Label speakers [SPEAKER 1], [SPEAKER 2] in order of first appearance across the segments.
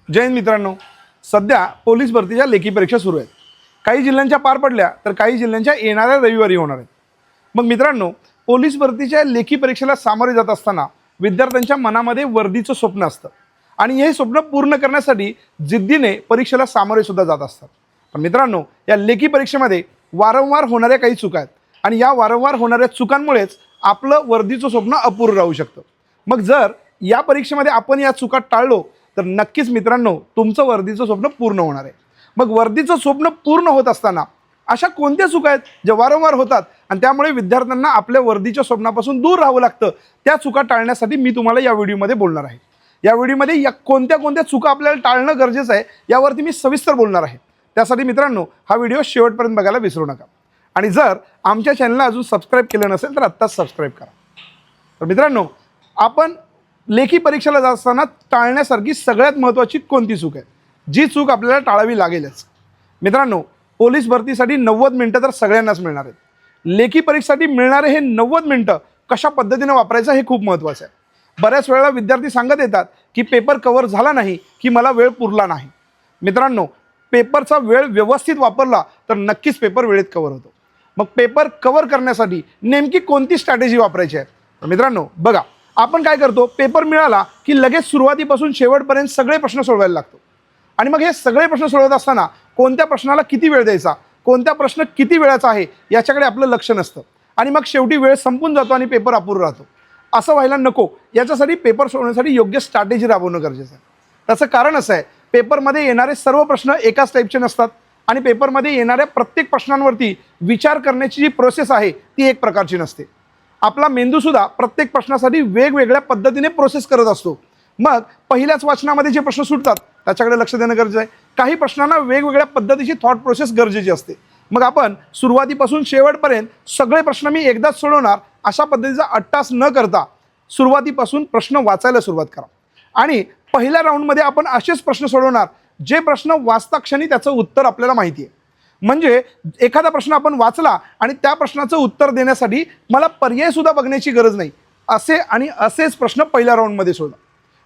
[SPEAKER 1] जय हिंद मित्रांनो, सध्या पोलीस भरतीच्या लेखी परीक्षा सुरू आहेत. काही जिल्ह्यांच्या पार पडल्या तर काही जिल्ह्यांच्या येणाऱ्या रविवारी होणार आहेत. मग मित्रांनो, पोलीस भरतीच्या लेखी परीक्षेला सामोरे जात असताना विद्यार्थ्यांच्या मनामध्ये वर्दीचं स्वप्न असतं आणि हे स्वप्न पूर्ण करण्यासाठी जिद्दीने परीक्षेला सामोरे सुद्धा जात असतात. पण मित्रांनो, या लेखी परीक्षेमध्ये वारंवार होणाऱ्या काही चुका आहेत आणि या वारंवार होणाऱ्या चुकांमुळेच आपलं वर्दीचं स्वप्न अपूर्ण राहू शकतं. मग जर या परीक्षेमध्ये आपण या चुका टाळलो तर नक्कीच मित्रांनो, तुमचं वर्दीचं स्वप्न पूर्ण होणार आहे. मग वर्दीचं स्वप्न पूर्ण होत असताना अशा कोणत्या चुका आहेत ज्या वारंवार होतात आणि त्यामुळे विद्यार्थ्यांना आपल्या वर्दीच्या स्वप्नापासून दूर राहावं लागतं? त्या चुका टाळण्यासाठी मी तुम्हाला या व्हिडिओमध्ये बोलणार आहे. या व्हिडिओमध्ये या कोणत्या चुका आपल्याला टाळणं गरजेचं आहे यावरती मी सविस्तर बोलणार आहे. त्यासाठी मित्रांनो, हा व्हिडिओ शेवटपर्यंत बघायला विसरू नका. आणि जर आमच्या चॅनलला अजून सबस्क्राईब केलं नसेल तर आत्ताच सबस्क्राईब करा. तर मित्रांनो, आपण लेखी परीक्षेला जात असताना टाळण्यासारखी सगळ्यात महत्त्वाची कोणती चूक आहे, जी चूक आपल्याला टाळावी लागेलच? मित्रांनो, पोलीस भरतीसाठी 90 मिनिटं तर सगळ्यांनाच मिळणार आहेत. लेखी परीक्षेसाठी मिळणारे हे 90 मिनिटं कशा पद्धतीने वापरायचं हे खूप महत्त्वाचं आहे. बऱ्याच वेळेला विद्यार्थी सांगत येतात की पेपर कव्हर झाला नाही की मला वेळ पुरला नाही. मित्रांनो, पेपरचा वेळ व्यवस्थित वापरला तर नक्कीच पेपर वेळेत कव्हर होतो. मग पेपर कव्हर करण्यासाठी नेमकी कोणती स्ट्रॅटेजी वापरायची आहे? तर मित्रांनो बघा, आपण काय करतो, पेपर मिळाला की लगेच सुरुवातीपासून शेवटपर्यंत सगळे प्रश्न सोडवायला लागतो. आणि मग हे सगळे प्रश्न सोडवत असताना कोणत्या प्रश्नाला किती वेळ द्यायचा, कोणत्या प्रश्न किती वेळाचा आहे याच्याकडे आपलं लक्ष नसतं आणि मग शेवटी वेळ संपून जातो आणि पेपर अपूर्ण राहतो. असं व्हायला नको. याच्यासाठी पेपर सोडवण्यासाठी योग्य स्ट्रॅटेजी राबवणं गरजेचं आहे. त्याचं कारण असं आहे, पेपरमध्ये येणारे सर्व प्रश्न एकाच टाईपचे नसतात आणि पेपरमध्ये येणाऱ्या प्रत्येक प्रश्नांवरती विचार करण्याची जी प्रोसेस आहे ती एक प्रकारची नसते. आपला मेंदूसुद्धा प्रत्येक प्रश्नासाठी वेगवेगळ्या पद्धतीने प्रोसेस करत असतो. मग पहिल्याच वाचनामध्ये जे प्रश्न सुटतात त्याच्याकडे लक्ष देणं गरजेचं आहे. काही प्रश्नांना वेगवेगळ्या पद्धतीची थॉट प्रोसेस गरजेची असते. मग आपण सुरुवातीपासून शेवटपर्यंत सगळे प्रश्न मी एकदाच सोडवणार अशा पद्धतीचा अट्टास न करता सुरुवातीपासून प्रश्न वाचायला सुरुवात करा. आणि पहिल्या राऊंडमध्ये आपण असेच प्रश्न सोडवणार जे प्रश्न वाचता क्षणी त्याचं उत्तर आपल्याला माहिती आहे. म्हणजे एखादा प्रश्न आपण वाचला आणि त्या प्रश्नाचं उत्तर देण्यासाठी मला पर्यायसुद्धा बघण्याची गरज नाही, असेच प्रश्न पहिल्या राऊंडमध्ये सोडवा.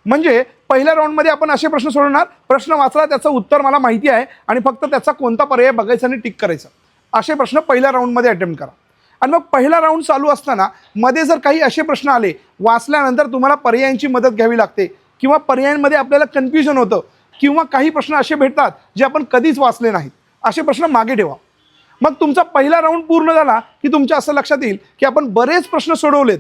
[SPEAKER 1] म्हणजे पहिल्या राऊंडमध्ये आपण असे प्रश्न सोडवणार, प्रश्न वाचला, त्याचं उत्तर मला माहिती आहे आणि फक्त त्याचा कोणता पर्याय बघायचा आणि टिक करायचा. असे प्रश्न पहिल्या राऊंडमध्ये अटेम्प्ट करा. आणि मग पहिला राऊंड चालू असताना मध्ये जर काही असे प्रश्न आले, वाचल्यानंतर तुम्हाला पर्यायांची मदत घ्यावी लागते किंवा पर्यायांमध्ये आपल्याला कन्फ्युजन होतं किंवा काही प्रश्न असे भेटतात जे आपण कधीच वाचले नाहीत, असे प्रश्न मागे ठेवा. मग तुमचा पहिला राऊंड पूर्ण झाला की तुमच्या असं लक्षात येईल की आपण बरेच प्रश्न सोडवलेत.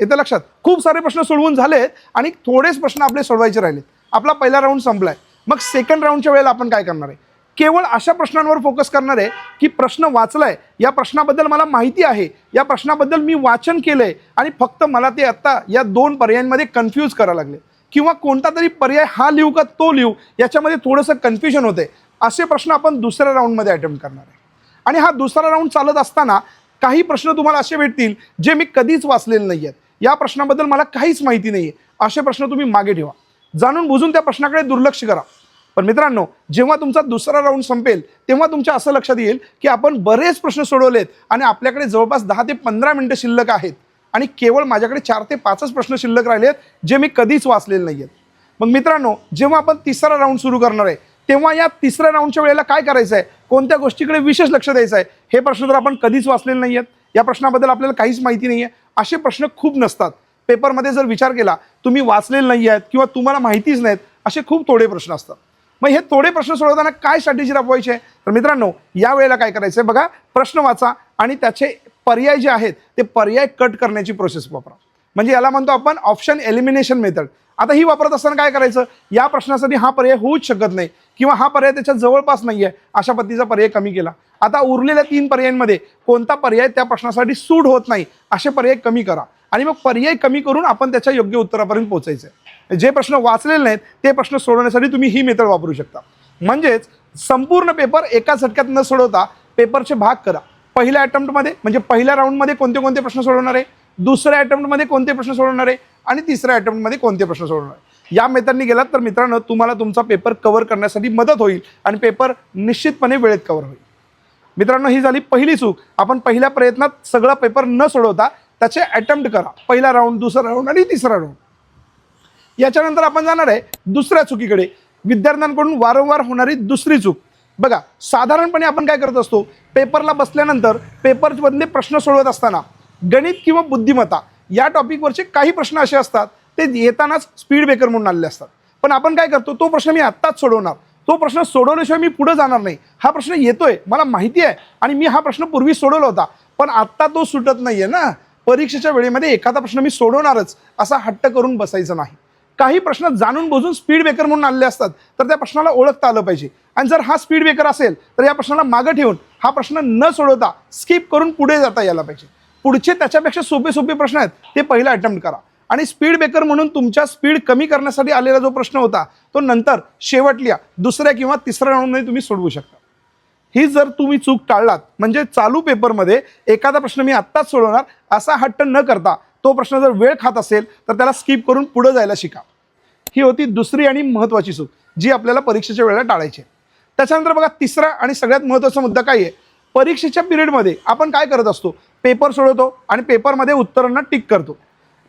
[SPEAKER 1] येतं लक्षात, खूप सारे प्रश्न सोडवून झालेत आणि थोडेच प्रश्न आपले सोडवायचे राहिलेत. आपला पहिला राऊंड संपलाय. मग सेकंड राऊंडच्या वेळेला आपण काय करणार आहे? केवळ अशा प्रश्नांवर फोकस करणार आहे की प्रश्न वाचलाय, या प्रश्नाबद्दल मला माहिती आहे, या प्रश्नाबद्दल मी वाचन केलंय आणि फक्त मला ते आत्ता या दोन पर्यायांमध्ये कन्फ्यूज करायला लागले किंवा कोणता तरी पर्याय हा लिहू का तो लिहू याच्यामध्ये थोडंसं कन्फ्युजन होतंय. असे प्रश्न आपण दुसऱ्या राऊंडमध्ये अटेम्प्ट करणार आहे. आणि हा दुसरा राऊंड चालत असताना काही प्रश्न तुम्हाला असे भेटतील जे मी कधीच वाचलेले नाही आहेत, या प्रश्नाबद्दल मला काहीच माहिती नाही आहे, असे प्रश्न तुम्ही मागे ठेवा. जाणून बुजून त्या प्रश्नाकडे दुर्लक्ष करा. पण मित्रांनो, जेव्हा तुमचा दुसरा राऊंड संपेल तेव्हा तुमच्या असं लक्षात येईल की आपण बरेच प्रश्न सोडवलेत आणि आपल्याकडे जवळपास 10 ते 15 मिनिटं शिल्लक आहेत आणि केवळ माझ्याकडे 4 ते 5च प्रश्न शिल्लक राहिलेत जे मी कधीच वाचलेले नाही आहेत. मग मित्रांनो, जेव्हा आपण तिसरा राऊंड सुरू करणार आहे तेव्हा या तिसऱ्या राऊंडच्या वेळेला काय करायचं आहे, कोणत्या गोष्टीकडे विशेष लक्ष द्यायचं आहे? हे प्रश्न तर आपण कधीच वाचलेले नाही आहेत, या प्रश्नाबद्दल आपल्याला काहीच माहिती नाही आहे, असे प्रश्न खूप नसतात. पेपरमध्ये जर विचार केला, तुम्ही वाचलेले नाही आहेत किंवा तुम्हाला माहितीच नाहीत, असे खूप थोडे प्रश्न असतात. मग हे थोडे प्रश्न सोडवताना काय स्ट्रॅटेजी राबवायची आहे? तर मित्रांनो, या वेळेला काय करायचं आहे बघा, प्रश्न वाचा आणि त्याचे पर्याय जे आहेत ते पर्याय कट करण्याची प्रोसेस वापरा. म्हणजे याला म्हणतो आपण ऑप्शन एलिमिनेशन मेथड. आता ही वापरत असताना काय करायचं, या प्रश्नासाठी हा पर्याय होऊच शकत नाही किंवा हा पर्याय त्याच्या जवळपास नाही आहे, अशा पद्धतीचा पर्याय कमी केला. आता उरलेल्या 3 पर्यायांमध्ये कोणता पर्याय त्या प्रश्नासाठी सूट होत नाही, असे पर्याय कमी करा आणि मग पर्याय कमी करून आपण त्याच्या योग्य उत्तरापर्यंत पोहोचायचं आहे. जे प्रश्न वाचलेले नाहीत ते प्रश्न सोडवण्यासाठी तुम्ही ही मेथड वापरू शकता. म्हणजेच संपूर्ण पेपर एका झटक्यात न सोडवता पेपरचे भाग करा. पहिल्या अटेम्प्टमध्ये म्हणजे पहिल्या राऊंडमध्ये कोणते प्रश्न सोडवणार आहे, दुसऱ्या अटेम्प्टमध्ये कोणते प्रश्न सोडवणार आहे आणि तिसऱ्या अटेम्प्टमध्ये कोणते प्रश्न सोडवणार आहे. या मेथडनी गेलात तर मित्रांनो, तुम्हाला तुमचा पेपर कव्हर करण्यासाठी मदत होईल आणि पेपर निश्चितपणे वेळेत कव्हर होईल. मित्रांनो, ही झाली पहिली चूक. आपण पहिल्या प्रयत्नात सगळा पेपर न सोडवता त्याचे अटेम्प्ट करा. पहिला राऊंड, दुसरा राऊंड आणि तिसरा राऊंड. याच्यानंतर आपण जाणार आहे दुसऱ्या चुकीकडे. विद्यार्थ्यांकडून वारंवार होणारी दुसरी चूक. बघा, साधारणपणे आपण काय करत असतो, पेपरला बसल्यानंतर पेपरमधले प्रश्न सोडवत असताना गणित किंवा बुद्धिमत्ता या टॉपिकवरचे काही प्रश्न असे असतात ते येतानाच स्पीड ब्रेकर म्हणून आलेले असतात. पण आपण काय करतो, तो प्रश्न मी आत्ताच सोडवणार, तो प्रश्न सोडवल्याशिवाय मी पुढे जाणार नाही, हा प्रश्न येतोय मला माहिती आहे आणि मी हा प्रश्न पूर्वी सोडवला होता पण आत्ता तो सुटत नाहीये ना, परीक्षेच्या वेळेमध्ये एखादा प्रश्न मी सोडवणारच असा हट्ट करून बसायचं नाही. काही प्रश्न जाणून बुजून स्पीड ब्रेकर म्हणून आलेले असतात तर त्या प्रश्नाला ओळखता आलं पाहिजे. आणि जर हा स्पीड ब्रेकर असेल तर या प्रश्नाला मागे ठेवून हा प्रश्न न सोडवता स्किप करून पुढे जाता यायला पाहिजे. पुढचे त्याच्यापेक्षा सोपे प्रश्न आहेत ते पहिला अटेम्प्ट करा. आणि स्पीड ब्रेकर म्हणून तुमच्या स्पीड कमी करण्यासाठी आलेला जो प्रश्न होता तो नंतर शेवटल्या दुसऱ्या किंवा तिसऱ्या राऊंडमध्ये तुम्ही सोडवू शकता. ही जर तुम्ही चूक टाळलात म्हणजे चालू पेपरमध्ये एखादा प्रश्न मी आत्ताच सोडवणार असा हट्ट न करता तो प्रश्न जर वेळ खात असेल तर त्याला स्किप करून पुढे जायला शिका. ही होती दुसरी आणि महत्त्वाची चूक जी आपल्याला परीक्षेच्या वेळेला टाळायची आहे. त्याच्यानंतर बघा, तिसरा आणि सगळ्यात महत्त्वाचा मुद्दा काय आहे, परीक्षेच्या पिरियडमध्ये आपण काय करत असतो, पेपर सोडवतो आणि पेपरमध्ये उत्तरांना टिक करतो.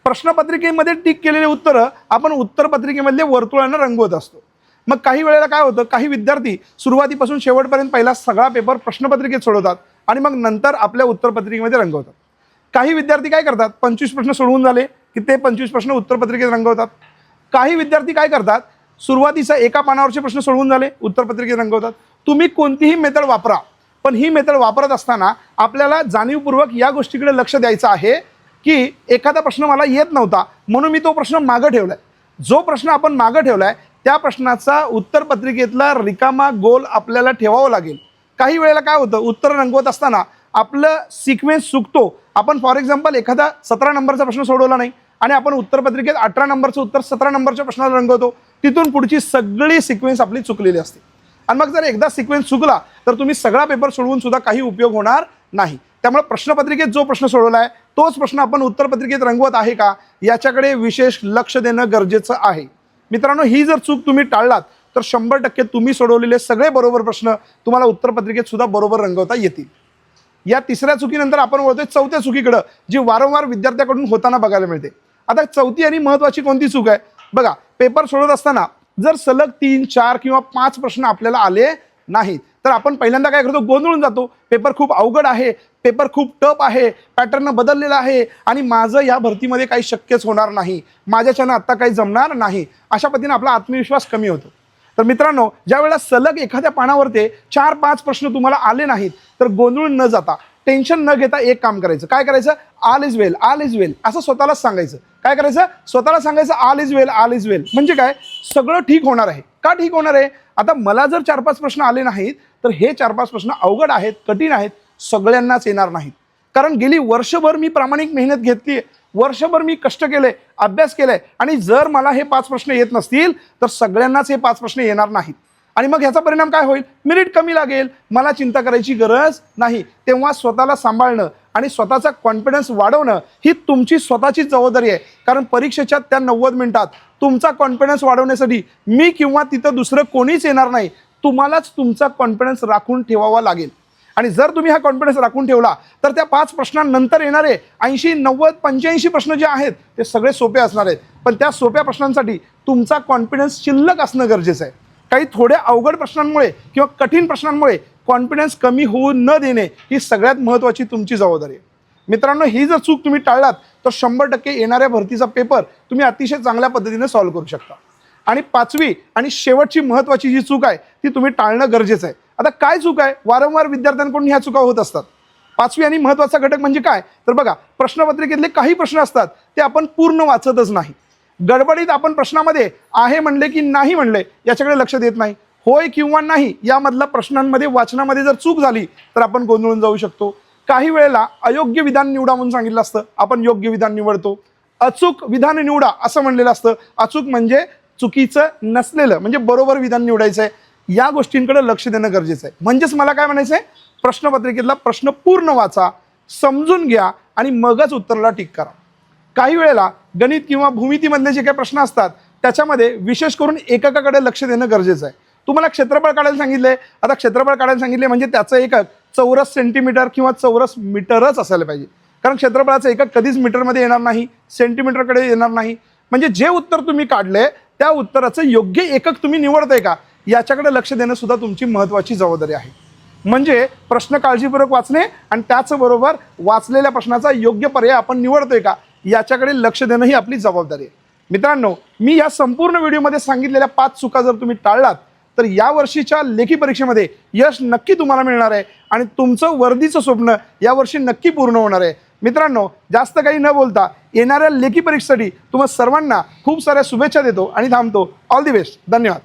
[SPEAKER 1] प्रश्नपत्रिकेमध्ये टिक केलेले उत्तरं आपण उत्तरपत्रिकेमधले वर्तुळांना रंगवत असतो. मग काही वेळेला काय होतं, काही विद्यार्थी सुरुवातीपासून शेवटपर्यंत पहिला सगळा पेपर प्रश्नपत्रिकेत सोडवतात आणि मग नंतर आपल्या उत्तरपत्रिकेमध्ये रंगवतात. काही विद्यार्थी काय करतात, 25 प्रश्न सोडवून झाले की ते 25 प्रश्न उत्तरपत्रिकेत रंगवतात. काही विद्यार्थी काय करतात, सुरुवातीचा एका पानावरचे प्रश्न सोडवून झाले उत्तरपत्रिकेत रंगवतात. तुम्ही कोणतीही मेथड वापरा पण ही मेथड वापरत असताना आपल्याला जाणीवपूर्वक या गोष्टीकडे लक्ष द्यायचं आहे की एखादा प्रश्न मला येत नव्हता म्हणून मी तो प्रश्न मागं ठेवलाय. जो प्रश्न आपण मागं ठेवलाय त्या प्रश्नाचा उत्तरपत्रिकेतला रिकामा गोल आपल्याला ठेवावा लागेल. काही वेळेला काय होतं, उत्तर रंगवत असताना आपलं सिक्वेन्स चुकतो. आपण फॉर एक्झाम्पल एखादा 17 नंबरचा प्रश्न सोडवला नाही आणि आपण उत्तरपत्रिकेत 18 नंबरचं उत्तर 17 नंबरच्या प्रश्नाला रंगवतो, तिथून पुढची सगळी सिक्वेन्स आपली चुकलेली असते. आणि मग जर एकदा सिक्वेन्स चुकला तर तुम्ही सगळा पेपर सोडवून सुद्धा काही उपयोग होणार नाही. त्यामुळे प्रश्नपत्रिकेत जो प्रश्न सोडवला आहे तोच प्रश्न आपण उत्तरपत्रिकेत रंगवत आहे का याच्याकडे विशेष लक्ष देणं गरजेचं आहे. मित्रांनो, ही जर चूक तुम्ही टाळलात तर 100% तुम्ही सोडवलेले सगळे बरोबर प्रश्न तुम्हाला उत्तरपत्रिकेत सुद्धा बरोबर रंगवता येतील. या तिसऱ्या चुकीनंतर आपण वळतोय चौथ्या चुकीकडं जी वारंवार विद्यार्थ्याकडून होताना बघायला मिळते. आता चौथी आणि महत्त्वाची कोणती चूक आहे बघा, पेपर सोडवत असताना जर सलग 3, 4 किंवा 5 प्रश्न आपल्याला आले नाहीत तर आपण पहिल्यांदा काय करतो, गोंधळून जातो. पेपर खूप अवघड आहे, पेपर खूप टफ आहे, पॅटर्न बदललेला आहे आणि माझं या भरतीमध्ये काही शक्यच होणार नाही, माझ्याच्यानं आत्ता काही जमणार नाही, अशा पद्धतीने आपला आत्मविश्वास कमी होतो. तर मित्रांनो, ज्या वेळेला सलग एखाद्या पानावरती 4-5 प्रश्न तुम्हाला आले नाहीत तर गोंधळून न जाता, टेन्शन न घेता एक काम करायचं. काय करायचं, all is well, all is well असं स्वतःलाच सांगायचं. काय करायचं, स्वतःला सांगायचं all is well, all is well. म्हणजे काय, सगळं ठीक होणार आहे. का ठीक होणार आहे, आता मला जर 4-5 प्रश्न आले नाहीत तर हे 4-5 प्रश्न अवघड आहेत, कठीण आहेत, सगळ्यांनाच येणार नाहीत. कारण गेली वर्षभर मी प्रामाणिक मेहनत घेतली, वर्षभर मी कष्ट केले, अभ्यास केलाय आणि जर मला हे 5 प्रश्न येत नसतील तर सगळ्यांनाच हे 5 प्रश्न येणार नाहीत. आणि मग ह्याचा परिणाम काय होईल, मेरिट कमी लागेल, मला चिंता करायची गरज नाही. तेव्हा स्वतःला सांभाळणं आणि स्वतःचा कॉन्फिडन्स वाढवणं ही तुमची स्वतःची जबाबदारी आहे. कारण परीक्षेच्या त्या 90 मिनिटात तुमचा कॉन्फिडन्स वाढवण्यासाठी मी किंवा तिथं दुसरं कोणीच येणार नाही, तुम्हालाच तुमचा कॉन्फिडन्स राखून ठेवावा लागेल. आणि जर तुम्ही हा कॉन्फिडन्स राखून ठेवला तर त्या 5 प्रश्नांनंतर येणारे 80, 90, 85 प्रश्न जे आहेत ते सगळे सोपे असणार आहेत. पण त्या सोप्या प्रश्नांसाठी तुमचा कॉन्फिडन्स शिल्लक असणं गरजेचं आहे. काही थोड्या अवघड प्रश्नांमुळे किंवा कठीण प्रश्नांमुळे कॉन्फिडन्स कमी होऊ न देणे ही सगळ्यात महत्त्वाची तुमची जबाबदारी आहे. मित्रांनो, ही जर चूक तुम्ही टाळलात तर 100% येणाऱ्या भरतीचा पेपर तुम्ही अतिशय चांगल्या पद्धतीने सॉल्व्ह करू शकता. आणि 5वी आणि शेवटची महत्त्वाची जी चूक आहे ती तुम्ही टाळणं गरजेचं आहे. आता काय चूक आहे, वारंवार विद्यार्थ्यांकडून ह्या चुका होत असतात. 5वी आणि महत्त्वाचा घटक म्हणजे काय तर बघा, प्रश्नपत्रिकेतले काही प्रश्न असतात ते आपण पूर्ण वाचतच नाही. गडबडीत आपण प्रश्नामध्ये आहे म्हणले की नाही म्हणले याच्याकडे लक्ष देत नाही. होय किंवा नाही यामधला प्रश्नांमध्ये वाचनामध्ये जर चूक झाली तर आपण गोंधळून जाऊ शकतो. काही वेळेला अयोग्य विधान निवडा म्हणून सांगितलं असतं, आपण योग्य विधान निवडतो. अचूक विधान निवडा असं म्हणलेलं असतं, अचूक म्हणजे चुकीचं नसलेलं, म्हणजे बरोबर विधान निवडायचं आहे. या गोष्टींकडे लक्ष देणं गरजेचं आहे. म्हणजेच मला काय म्हणायचं आहे, प्रश्नपत्रिकेतला प्रश्न पूर्ण वाचा, समजून घ्या आणि मगच उत्तराला टिक करा. काही वेळेला गणित किंवा भूमितीमधले जे काही प्रश्न असतात त्याच्यामध्ये विशेष करून एककाकडे लक्ष देणं गरजेचं आहे. तुम्हाला क्षेत्रफळ काढायला सांगितलंय, आता क्षेत्रफळ काढायला सांगितले म्हणजे त्याचं एकक चौरस सेंटीमीटर किंवा चौरस मीटरच असायला पाहिजे. कारण क्षेत्रफळाचं एकक कधीच मीटरमध्ये येणार नाही, सेंटीमीटरकडे येणार नाही. म्हणजे जे उत्तर तुम्ही काढले त्या उत्तराचं योग्य एकक तुम्ही निवडताय का याच्याकडे लक्ष देणं सुद्धा तुमची महत्त्वाची जबाबदारी आहे. म्हणजे प्रश्न काळजीपूर्वक वाचणे आणि त्याचबरोबर वाचलेल्या प्रश्नाचा योग्य पर्याय आपण निवडतोय का याच्याकडे लक्ष देणं ही आपली जबाबदारी आहे. मित्रांनो, मी या संपूर्ण व्हिडिओमध्ये सांगितलेल्या 5 चुका जर तुम्ही टाळलात तर या वर्षीच्या लेखी परीक्षेमध्ये यश नक्की तुम्हाला मिळणार आहे आणि तुमचं वर्दीचं स्वप्न यावर्षी नक्की पूर्ण होणार आहे. मित्रांनो, जास्त काही न बोलता येणाऱ्या लेखी परीक्षेसाठी तुम्हा सर्वांना खूप साऱ्या शुभेच्छा देतो आणि थांबतो. All the best. धन्यवाद.